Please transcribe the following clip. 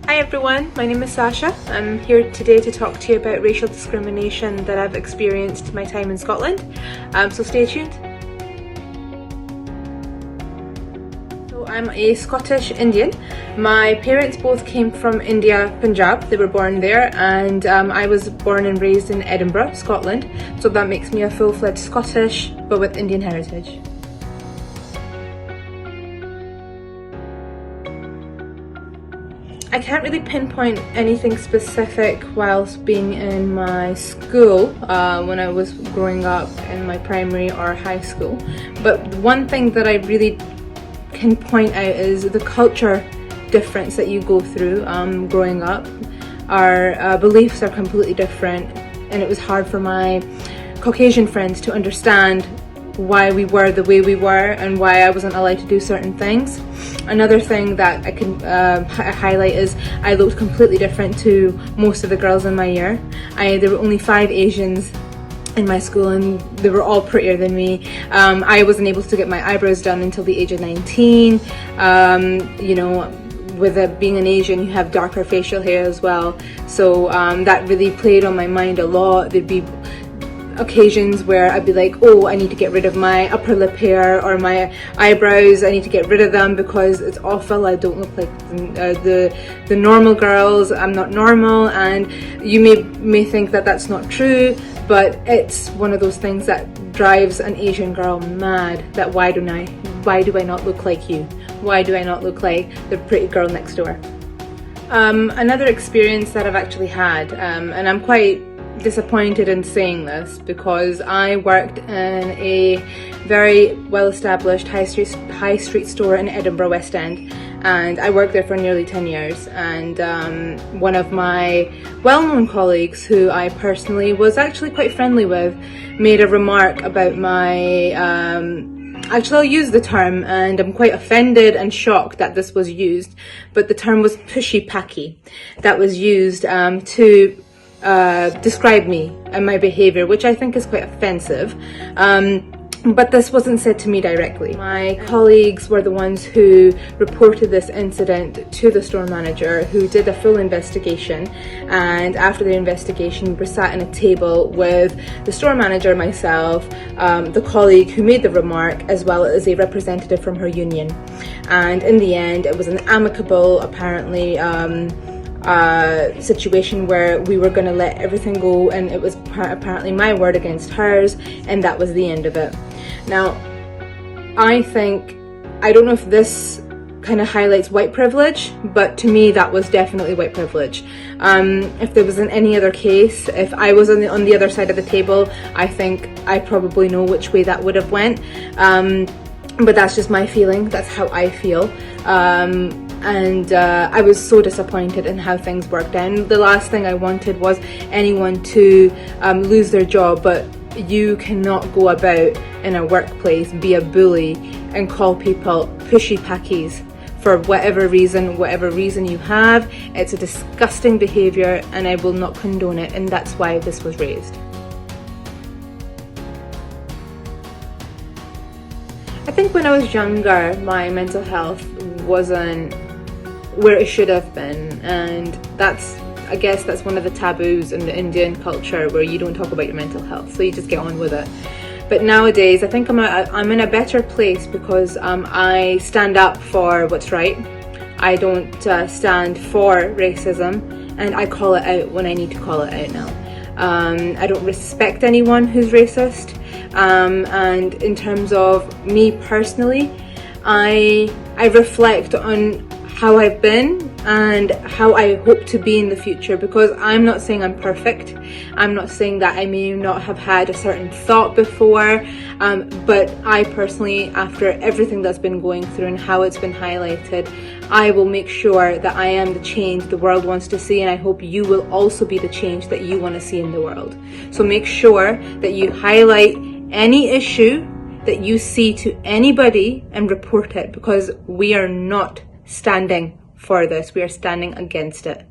Hi everyone, my name is Sasha. I'm here today to talk to you about racial discrimination that I've experienced my time in Scotland, so stay tuned. So I'm a Scottish Indian. My parents both came from India, Punjab. They were born there, and I was born and raised in Edinburgh, Scotland, so that makes me a full-fledged Scottish but with Indian heritage. I can't really pinpoint anything specific whilst being in my school when I was growing up in my primary or high school, but one thing that I really can point out is the culture difference that you go through growing up. Our beliefs are completely different, and it was hard for my Caucasian friends to understand why we were the way we were and why I wasn't allowed to do certain things. Another thing that I can highlight is I looked completely different to most of the girls in my year. There were only 5 Asians in my school and they were all prettier than me. I wasn't able to get my eyebrows done until the age of 19. You know, with being an Asian, you have darker facial hair as well. So that really played on my mind a lot. There'd be occasions where I'd be like, oh, I need to get rid of my upper lip hair or my eyebrows. I need to get rid of them because it's awful. I don't look like the normal girls. I'm not normal, and you may think that that's not true, but it's one of those things that drives an Asian girl mad. That why do I not look like you? Why do I not look like the pretty girl next door? Another experience that I've actually had, and I'm quite disappointed in saying this because I worked in a very well-established high street store in Edinburgh West End, and I worked there for nearly 10 years, and one of my well-known colleagues, who I personally was actually quite friendly with, made a remark about my actually, I'll use the term, and I'm quite offended and shocked that this was used, but the term was pushy packy that was used to describe me and my behaviour, which I think is quite offensive. But this wasn't said to me directly. My colleagues were the ones who reported this incident to the store manager, who did a full investigation, and after the investigation we were sat in a table with the store manager, myself, the colleague who made the remark, as well as a representative from her union, and in the end it was an amicable, apparently, situation where we were going to let everything go, and it was apparently my word against hers, and that was the end of it. Now, I don't know if this kind of highlights white privilege, but to me that was definitely white privilege. If there was any other case, if I was on the other side of the table, I think I probably know which way that would have went, but that's just my feeling. That's how I feel. And I was so disappointed in how things worked out. The last thing I wanted was anyone to lose their job, but you cannot go about in a workplace, be a bully and call people pushy packies for whatever reason you have. It's a disgusting behaviour, and I will not condone it, and that's why this was raised. I think when I was younger, my mental health wasn't where it should have been, and I guess that's one of the taboos in the Indian culture, where you don't talk about your mental health, so you just get on with it. But nowadays I think I'm in a better place because I stand up for what's right. I don't stand for racism, and I call it out when I need to call it out now. I don't respect anyone who's racist, and in terms of me personally, I reflect on how I've been and how I hope to be in the future, because I'm not saying I'm perfect. I'm not saying that I may not have had a certain thought before, but I personally, after everything that's been going through and how it's been highlighted, I will make sure that I am the change the world wants to see, and I hope you will also be the change that you want to see in the world. So make sure that you highlight any issue that you see to anybody and report it, because we are not standing for this, we are standing against it.